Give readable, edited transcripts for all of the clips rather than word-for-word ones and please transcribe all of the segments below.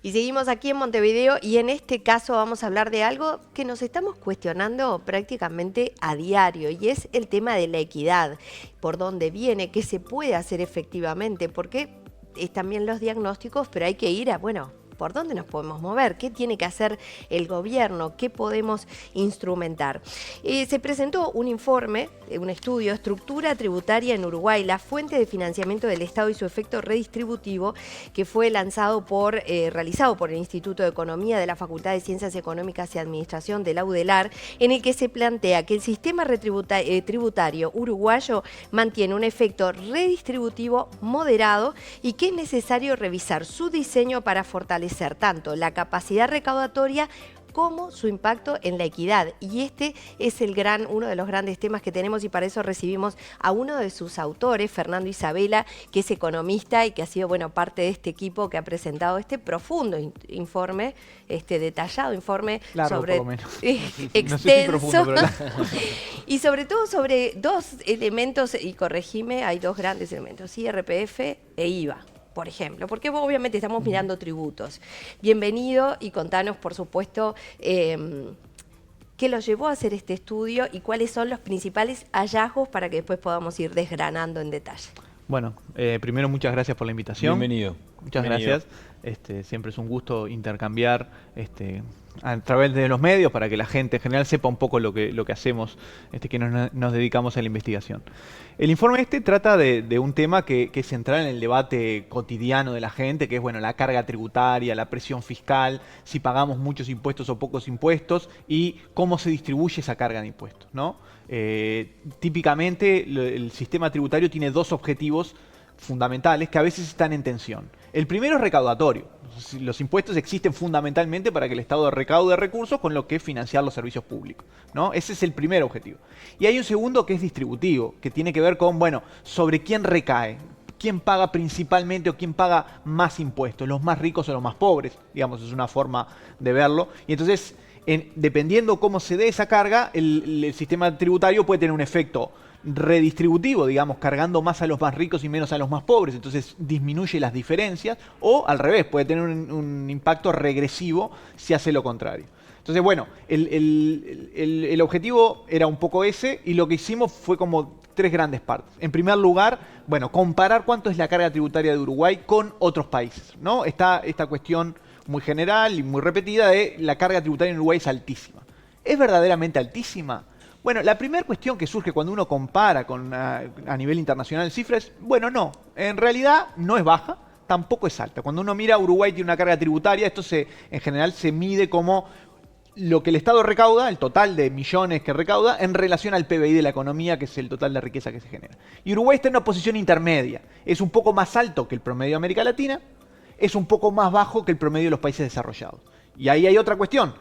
Y seguimos aquí en Montevideo y en este caso vamos a hablar de algo que nos estamos cuestionando prácticamente a diario y es el tema de la equidad. ¿Por dónde viene? ¿Qué se puede hacer efectivamente? Porque están bien los diagnósticos, pero hay que ir a, bueno, ¿por dónde nos podemos mover? ¿Qué tiene que hacer el gobierno? ¿Qué podemos instrumentar? Se presentó un informe, un estudio, Estructura Tributaria en Uruguay, la fuente de financiamiento del Estado y su efecto redistributivo, que fue realizado por el Instituto de Economía de la Facultad de Ciencias Económicas y Administración de la UDELAR, en el que se plantea que el sistema tributario uruguayo mantiene un efecto redistributivo moderado y que es necesario revisar su diseño para fortalecer tanto la capacidad recaudatoria como su impacto en la equidad. Y este es uno de los grandes temas que tenemos y para eso recibimos a uno de sus autores, Fernando Isabela, que es economista y que ha sido parte de este equipo que ha presentado este profundo informe, este detallado informe largo, sobre por lo menos. extenso, no sé si profundo, pero y sobre todo sobre dos elementos, y corregime, hay dos grandes elementos, IRPF e IVA. Por ejemplo, porque obviamente estamos mirando tributos. Bienvenido y contanos, por supuesto, qué los llevó a hacer este estudio y cuáles son los principales hallazgos para que después podamos ir desgranando en detalle. Bueno, primero muchas gracias por la invitación. Bienvenido. Muchas gracias. Siempre es un gusto intercambiar a través de los medios para que la gente en general sepa un poco lo que hacemos, que nos dedicamos a la investigación. El informe trata de un tema que es central en el debate cotidiano de la gente, que es la carga tributaria, la presión fiscal, si pagamos muchos impuestos o pocos impuestos y cómo se distribuye esa carga de impuestos, ¿no? Típicamente el sistema tributario tiene dos objetivos fundamentales que a veces están en tensión. El primero es recaudatorio. Los impuestos existen fundamentalmente para que el Estado recaude recursos con lo que financiar los servicios públicos, ¿no? Ese es el primer objetivo. Y hay un segundo que es distributivo, que tiene que ver con, sobre quién recae, quién paga principalmente o quién paga más impuestos, los más ricos o los más pobres, digamos, es una forma de verlo. Y entonces, dependiendo cómo se dé esa carga, el sistema tributario puede tener un efecto redistributivo, digamos, cargando más a los más ricos y menos a los más pobres, entonces disminuye las diferencias, o al revés, puede tener un impacto regresivo si hace lo contrario. Entonces, el objetivo era un poco ese, y lo que hicimos fue como tres grandes partes. En primer lugar, comparar cuánto es la carga tributaria de Uruguay con otros países, ¿no? Está esta cuestión muy general y muy repetida de la carga tributaria en Uruguay es altísima. ¿Es verdaderamente altísima? Bueno, la primera cuestión que surge cuando uno compara a nivel internacional cifras, no, en realidad no es baja, tampoco es alta. Cuando uno mira, Uruguay tiene una carga tributaria, en general se mide como lo que el Estado recauda, el total de millones que recauda, en relación al PBI de la economía, que es el total de riqueza que se genera. Y Uruguay está en una posición intermedia, es un poco más alto que el promedio de América Latina, es un poco más bajo que el promedio de los países desarrollados. Y ahí hay otra cuestión.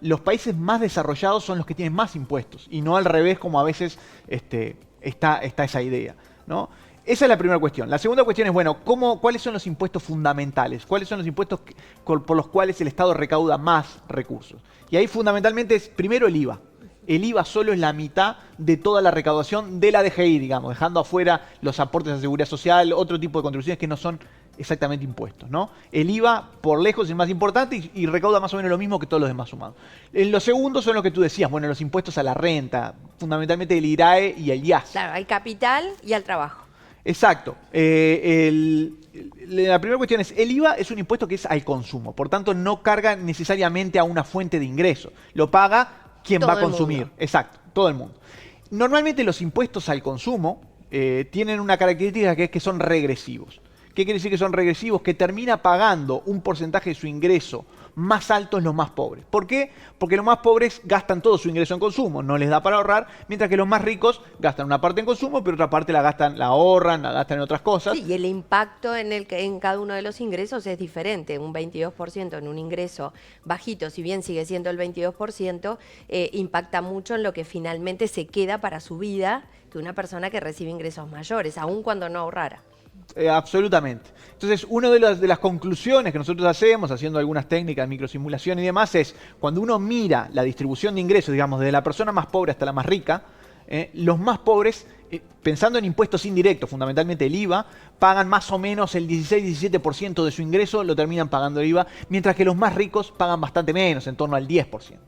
Los países más desarrollados son los que tienen más impuestos y no al revés, como a veces está esa idea, ¿no? Esa es la primera cuestión. La segunda cuestión es, ¿cuáles son los impuestos fundamentales? ¿Cuáles son los impuestos por los cuales el Estado recauda más recursos? Y ahí fundamentalmente es, primero, el IVA. El IVA solo es la mitad de toda la recaudación de la DGI, digamos, dejando afuera los aportes a seguridad social, otro tipo de contribuciones que no son exactamente impuestos, ¿no? El IVA, por lejos, es el más importante y recauda más o menos lo mismo que todos los demás sumados. Los segundos son lo que tú decías, los impuestos a la renta, fundamentalmente el IRAE y el IAS. Claro, al capital y al trabajo. Exacto. La primera cuestión es, el IVA es un impuesto que es al consumo, por tanto no carga necesariamente a una fuente de ingreso, lo paga quien va a consumir. Exacto, todo el mundo. Normalmente los impuestos al consumo tienen una característica que es que son regresivos. ¿Qué quiere decir que son regresivos? Que termina pagando un porcentaje de su ingreso más alto en los más pobres. ¿Por qué? Porque los más pobres gastan todo su ingreso en consumo, no les da para ahorrar, mientras que los más ricos gastan una parte en consumo, pero otra parte la ahorran, la gastan en otras cosas. Sí, y el impacto en cada uno de los ingresos es diferente. Un 22% en un ingreso bajito, si bien sigue siendo el 22%, impacta mucho en lo que finalmente se queda para su vida que una persona que recibe ingresos mayores, aun cuando no ahorrara. Absolutamente. Entonces, una de las conclusiones que nosotros hacemos, haciendo algunas técnicas de microsimulación y demás, es cuando uno mira la distribución de ingresos, digamos, desde la persona más pobre hasta la más rica, los más pobres pensando en impuestos indirectos, fundamentalmente el IVA, pagan más o menos el 16-17% de su ingreso, lo terminan pagando el IVA, mientras que los más ricos pagan bastante menos, en torno al 10%.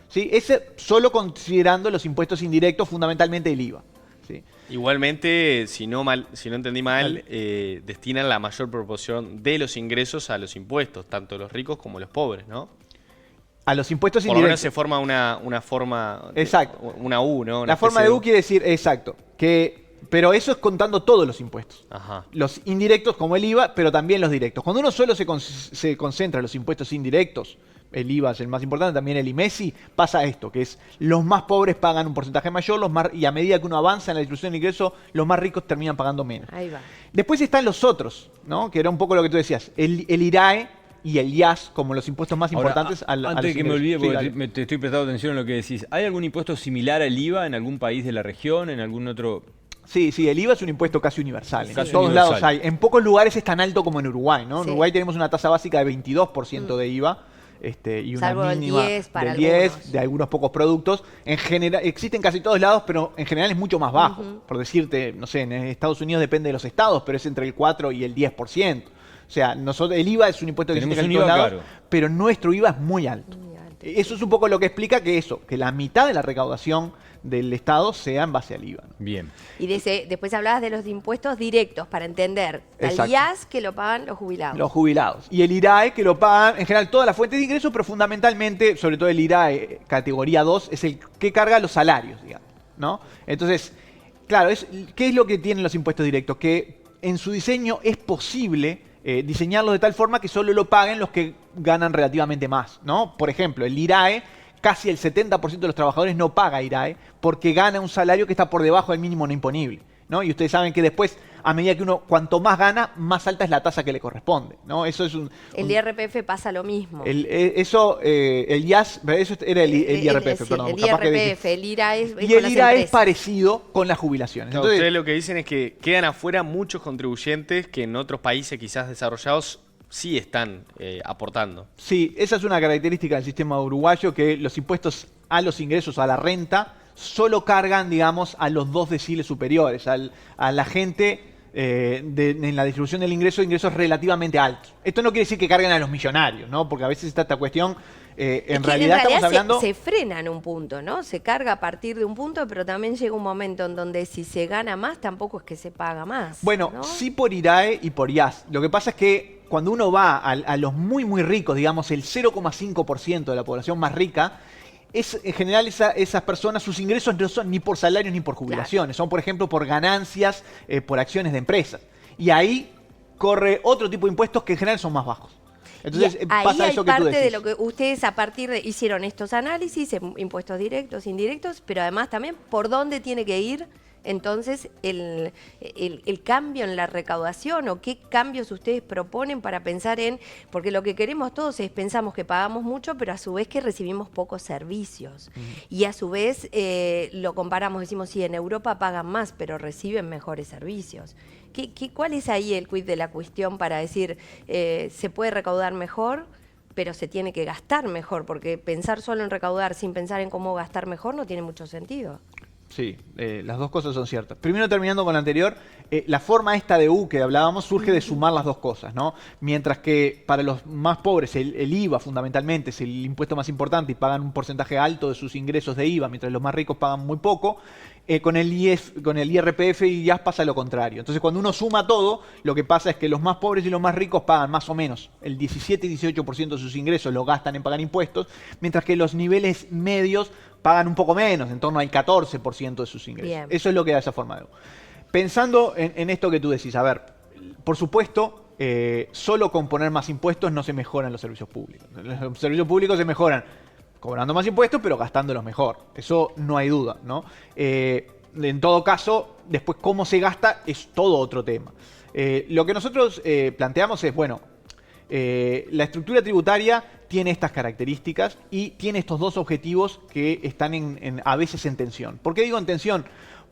¿Sí? Ese solo considerando los impuestos indirectos, fundamentalmente el IVA. ¿Sí? Igualmente, si no entendí mal, destinan la mayor proporción de los ingresos a los impuestos, tanto los ricos como los pobres, ¿no? A los impuestos Por lo menos indirectos. se forma una forma, Exacto. una U, ¿no? Una La forma especie de U quiere decir, exacto, pero eso es contando todos los impuestos. Ajá. Los indirectos como el IVA, pero también los directos. Cuando uno solo se concentra en los impuestos indirectos, el IVA es el más importante, también el IMESI, pasa esto, que es los más pobres pagan un porcentaje mayor, y a medida que uno avanza en la distribución de ingresos, los más ricos terminan pagando menos. Ahí va. Después están los otros, ¿no? Que era un poco lo que tú decías, el IRAE y el IAS como los impuestos más Ahora, importantes. Antes de que me ingresos. olvide, Sí, porque dale. te estoy prestando atención a lo que decís, ¿hay algún impuesto similar al IVA en algún país de la región, en algún otro...? Sí, el IVA es un impuesto casi universal. En Casi todos universal. lados hay. En pocos lugares es tan alto como en Uruguay, ¿no? En Sí. Uruguay tenemos una tasa básica de 22% de IVA. Y una Salvo el mínima 10 para del 10 algunos. de algunos pocos productos. En general, existen casi todos lados, pero en general es mucho más bajo. Por decirte, no sé, en Estados Unidos depende de los estados, pero es entre el 4 y el 10%. O sea, el IVA es un impuesto que Tenemos existe en un todos IVA lados, caro. pero nuestro IVA es muy alto. Muy alto. Eso es un poco lo que explica que la mitad de la recaudación del Estado sea en base al IVA, ¿no? Bien. Y después hablabas de los impuestos directos para entender. Exacto. El IAS que lo pagan los jubilados. Los jubilados. Y el IRAE, que lo pagan en general todas las fuentes de ingresos, pero fundamentalmente, sobre todo el IRAE categoría 2, es el que carga los salarios, digamos, ¿no? Entonces, claro, ¿qué es lo que tienen los impuestos directos? Que en su diseño es posible diseñarlos de tal forma que solo lo paguen los que ganan relativamente más, ¿no? Por ejemplo, el IRAE, casi el 70% de los trabajadores no paga IRAE porque gana un salario que está por debajo del mínimo no imponible, ¿no? Y ustedes saben que después, a medida que uno, cuanto más gana, más alta es la tasa que le corresponde, ¿no? Eso es El IRPF pasa lo mismo. el IAS, eso era el IRPF, sí, perdón. el capaz que dije. IRPF, el IRA es Y con el las IRA es empresas. parecido con las jubilaciones. Claro, Entonces, ustedes lo que dicen es que quedan afuera muchos contribuyentes que en otros países quizás desarrollados sí están aportando. sí, esa es una característica del sistema uruguayo, que los impuestos a los ingresos, a la renta, solo cargan, digamos, a los 2 deciles superiores, a la gente en la distribución del ingreso, ingresos relativamente altos. Esto no quiere decir que carguen a los millonarios, ¿no? Porque a veces está esta cuestión, Es en que realidad estamos hablando... se frena en un punto, ¿no? Se carga a partir de un punto, pero también llega un momento en donde si se gana más, tampoco es que se paga más. Bueno, ¿no? sí por IRAE y por IAS. Lo que pasa es que cuando uno va a los muy, muy ricos, digamos el 0,5% de la población más rica, en general esas personas, sus ingresos no son ni por salarios ni por jubilaciones, son por ejemplo por ganancias, por acciones de empresas. Y ahí corre otro tipo de impuestos que en general son más bajos. Entonces Y ahí pasa hay eso que tú parte decís. de lo que ustedes a partir de hicieron estos análisis, impuestos directos, indirectos, pero además también por dónde tiene que ir entonces el cambio en la recaudación o qué cambios ustedes proponen para pensar porque lo que queremos todos es, pensamos que pagamos mucho, pero a su vez que recibimos pocos servicios. Y a su vez lo comparamos, decimos, sí, en Europa pagan más, pero reciben mejores servicios. ¿Cuál es ahí el quid de la cuestión para decir, se puede recaudar mejor, pero se tiene que gastar mejor? Porque pensar solo en recaudar sin pensar en cómo gastar mejor no tiene mucho sentido. Sí, las dos cosas son ciertas. Primero, terminando con lo anterior, la forma esta de U que hablábamos surge de sumar las dos cosas, ¿no? Mientras que para los más pobres el IVA fundamentalmente es el impuesto más importante y pagan un porcentaje alto de sus ingresos de IVA, mientras los más ricos pagan muy poco, con el IRPF y IAS pasa lo contrario. Entonces cuando uno suma todo, lo que pasa es que los más pobres y los más ricos pagan más o menos el 17 y 18% de sus ingresos, lo gastan en pagar impuestos, mientras que los niveles medios pagan un poco menos, en torno al 14% de sus ingresos. Bien. Eso es lo que da esa forma de U. Pensando en esto que tú decís, a ver, por supuesto, solo con poner más impuestos no se mejoran los servicios públicos. Los servicios públicos se mejoran cobrando más impuestos, pero gastándolos mejor. Eso no hay duda, ¿no? En todo caso, después cómo se gasta es todo otro tema. Lo que nosotros planteamos es, bueno, la estructura tributaria tiene estas características y tiene estos dos objetivos que están a veces en tensión. ¿Por qué digo en tensión?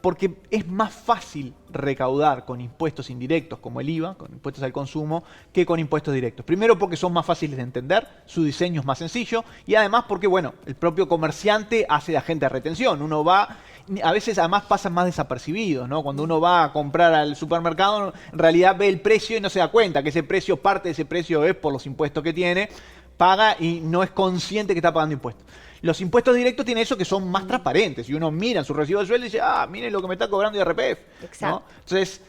Porque es más fácil recaudar con impuestos indirectos como el IVA, con impuestos al consumo, que con impuestos directos. Primero porque son más fáciles de entender, su diseño es más sencillo y además porque, bueno, el propio comerciante hace de agente de retención. Uno va a veces además pasan más desapercibidos, ¿no? Cuando uno va a comprar al supermercado, en realidad ve el precio y no se da cuenta que ese precio, parte de ese precio es por los impuestos que tiene, paga y no es consciente que está pagando impuestos. Los impuestos directos tienen eso que son más transparentes. Y uno mira en su recibo de sueldo y dice, miren lo que me está cobrando IRPF. Exacto. ¿No? Entonces,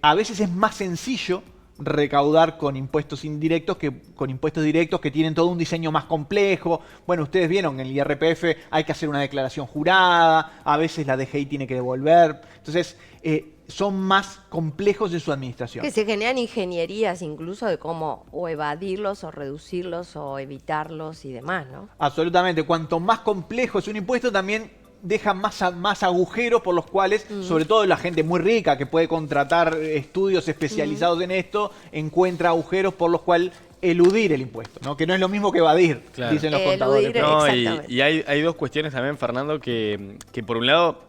a veces es más sencillo recaudar con impuestos indirectos que con impuestos directos que tienen todo un diseño más complejo. Bueno, ustedes vieron, en el IRPF hay que hacer una declaración jurada, a veces la DGI tiene que devolver. Entonces, son más complejos en su administración. Que se generan ingenierías incluso de cómo o evadirlos o reducirlos o evitarlos y demás, ¿no? Absolutamente. Cuanto más complejo es un impuesto, también deja más agujeros por los cuales, sobre todo la gente muy rica que puede contratar estudios especializados en esto, encuentra agujeros por los cuales eludir el impuesto, ¿no? Que no es lo mismo que evadir, Claro. dicen los Eludir, contadores. No, exactamente. y hay dos cuestiones también, Fernando, que por un lado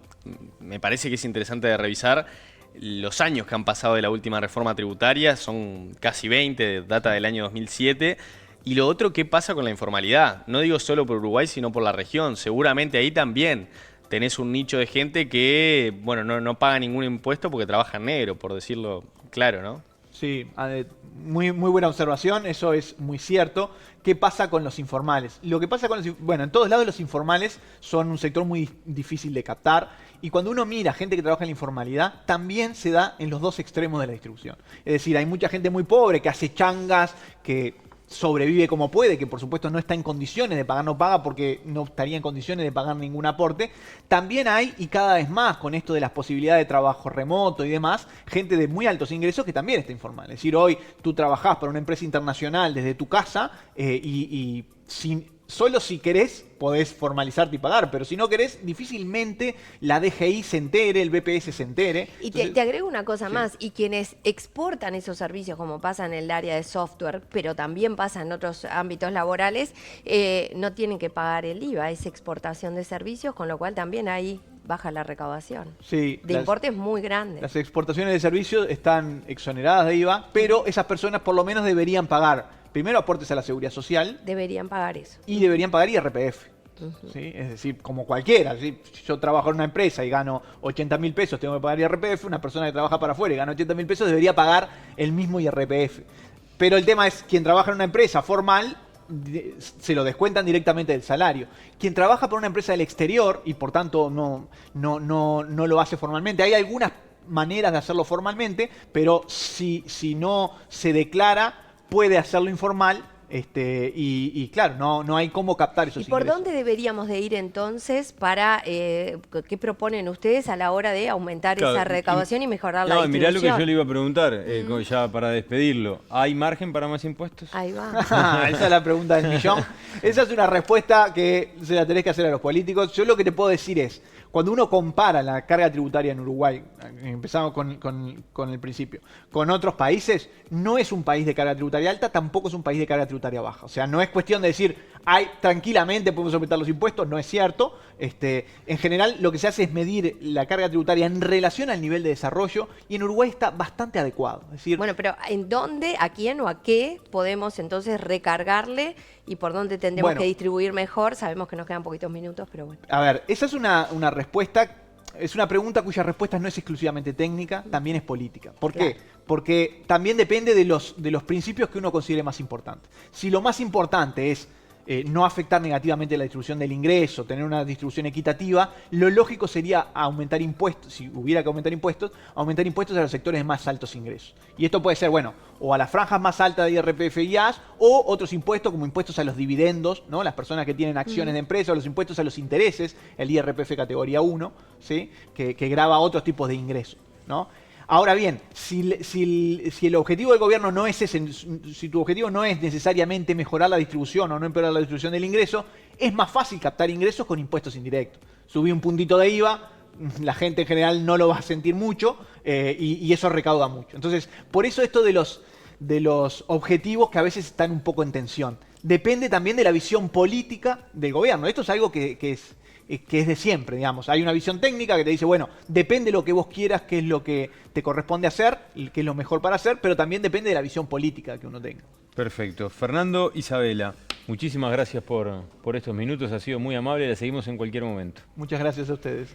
me parece que es interesante de revisar. Los años que han pasado de la última reforma tributaria son casi 20, data del año 2007. Y lo otro, ¿qué pasa con la informalidad? No digo solo por Uruguay, sino por la región. Seguramente ahí también tenés un nicho de gente que, bueno, no paga ningún impuesto porque trabaja en negro, por decirlo claro, ¿no? Sí, muy buena observación, eso es muy cierto. ¿Qué pasa con los informales? Lo que pasa con bueno, en todos lados los informales son un sector muy difícil de captar y cuando uno mira gente que trabaja en la informalidad, también se da en los dos extremos de la distribución. Es decir, hay mucha gente muy pobre que hace changas, que sobrevive como puede, que por supuesto no está en condiciones de pagar, no paga porque no estaría en condiciones de pagar ningún aporte. También hay, y cada vez más con esto de las posibilidades de trabajo remoto y demás, gente de muy altos ingresos que también está informal. Es decir, hoy tú trabajás para una empresa internacional desde tu casa y solo si querés podés formalizarte y pagar, pero si no querés, difícilmente la DGI se entere, el BPS se entere. Y Entonces, te agrego una cosa sí. más, y quienes exportan esos servicios, como pasa en el área de software, pero también pasa en otros ámbitos laborales, no tienen que pagar el IVA, es exportación de servicios, con lo cual también ahí baja la recaudación. Sí, De importes muy grandes. Las exportaciones de servicios están exoneradas de IVA, pero esas personas por lo menos deberían pagar primero aportes a la seguridad social Deberían pagar eso. y deberían pagar IRPF. ¿Sí? Es decir, como cualquiera. ¿Sí? Yo trabajo en una empresa y gano 80.000 pesos, tengo que pagar IRPF. Una persona que trabaja para afuera y gana 80.000 pesos debería pagar el mismo IRPF. Pero el tema es, quien trabaja en una empresa formal se lo descuentan directamente del salario. Quien trabaja por una empresa del exterior y por tanto no lo hace formalmente, hay algunas maneras de hacerlo formalmente, pero si no se declara, puede hacerlo informal. Y claro, no hay cómo captar esos ¿Y por ingresos. dónde deberíamos de ir entonces para, qué proponen ustedes a la hora de aumentar Claro, esa recaudación y mejorar la No, mirá lo que distribución? yo le iba a preguntar, ya para despedirlo. ¿Hay margen para más impuestos? Ahí va. Esa es la pregunta del millón. Esa es una respuesta que se la tenés que hacer a los políticos. Yo lo que te puedo decir es, cuando uno compara la carga tributaria en Uruguay, empezamos con el principio, con otros países, no es un país de carga tributaria alta, tampoco es un país de carga tributaria baja. O sea, no es cuestión de decir, tranquilamente podemos aumentar los impuestos, no es cierto. En general, lo que se hace es medir la carga tributaria en relación al nivel de desarrollo y en Uruguay está bastante adecuado. Es decir, Bueno, pero ¿en dónde, a quién o a qué podemos entonces recargarle y por dónde tendremos Bueno. que distribuir mejor? Sabemos que nos quedan poquitos minutos, pero bueno. A ver, esa es una respuesta, es una pregunta cuya respuesta no es exclusivamente técnica, también es política. ¿Por qué? Claro. Porque también depende de los principios que uno considere más importantes. Si lo más importante es no afectar negativamente la distribución del ingreso, tener una distribución equitativa, lo lógico sería aumentar impuestos, si hubiera que aumentar impuestos a los sectores de más altos ingresos. Y esto puede ser, bueno, o a las franjas más altas de IRPF y IAS, o otros impuestos como impuestos a los dividendos, ¿no? Las personas que tienen acciones de empresa, o los impuestos a los intereses, el IRPF categoría 1, ¿sí? que grava otros tipos de ingresos, ¿no? Ahora bien, si el objetivo del gobierno no es ese, si tu objetivo no es necesariamente mejorar la distribución o no empeorar la distribución del ingreso, es más fácil captar ingresos con impuestos indirectos. Subí un puntito de IVA, la gente en general no lo va a sentir mucho y eso recauda mucho. Entonces, por eso esto de los objetivos que a veces están un poco en tensión. Depende también de la visión política del gobierno. Esto es algo que es de siempre, digamos. Hay una visión técnica que te dice, bueno, depende de lo que vos quieras, qué es lo que te corresponde hacer, qué es lo mejor para hacer, pero también depende de la visión política que uno tenga. Perfecto. Fernando, Isabela, muchísimas gracias por estos minutos, ha sido muy amable, la seguimos en cualquier momento. Muchas gracias a ustedes.